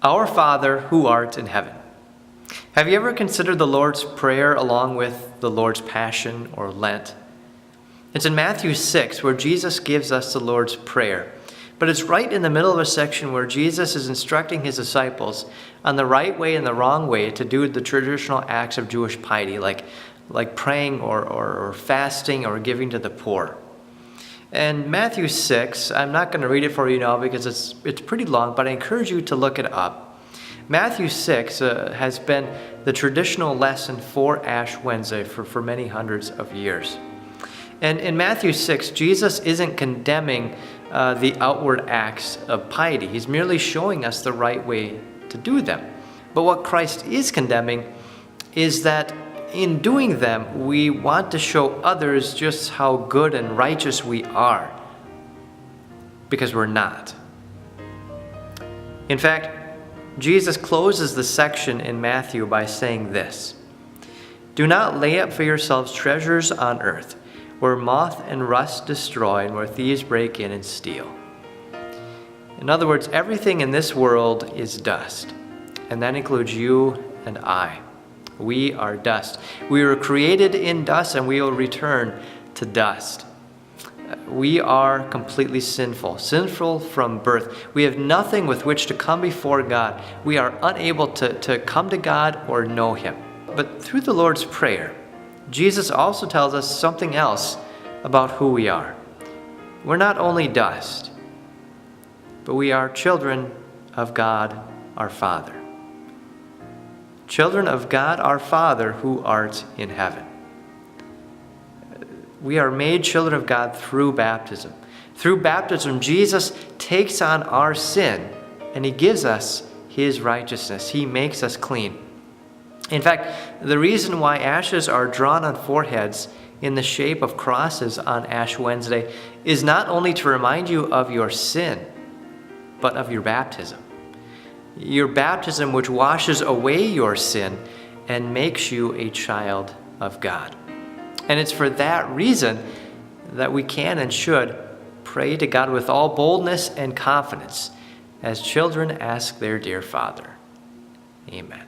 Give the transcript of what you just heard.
Our Father who art in heaven. Have you ever considered the Lord's Prayer along with the Lord's Passion or Lent? It's in Matthew 6 where Jesus gives us the Lord's Prayer. But it's right in the middle of a section where Jesus is instructing his disciples on the right way and the wrong way to do the traditional acts of Jewish piety, like praying or fasting or giving to the poor. And Matthew 6, I'm not going to read it for you now because it's pretty long, but I encourage you to look it up. Matthew 6 has been the traditional lesson for Ash Wednesday for many hundreds of years. And in Matthew 6, Jesus isn't condemning the outward acts of piety. He's merely showing us the right way to do them. But what Christ is condemning is that in doing them, we want to show others just how good and righteous we are, because we're not. In fact, Jesus closes the section in Matthew by saying this: "Do not lay up for yourselves treasures on earth, where moth and rust destroy and where thieves break in and steal." In other words, everything in this world is dust, and that includes you and I. We are dust. We were created in dust, and we will return to dust. We are completely sinful from birth. We have nothing with which to come before God. We are unable to come to God or know Him. But through the Lord's Prayer, Jesus also tells us something else about who we are. We're not only dust, but we are children of God our Father. Children of God our Father who art in heaven. We are made children of God through baptism. Through baptism, Jesus takes on our sin and He gives us His righteousness. He makes us clean. In fact, the reason why ashes are drawn on foreheads in the shape of crosses on Ash Wednesday is not only to remind you of your sin, but of your baptism. Your baptism which washes away your sin and makes you a child of God. And it's for that reason that we can and should pray to God with all boldness and confidence as children ask their dear Father. Amen.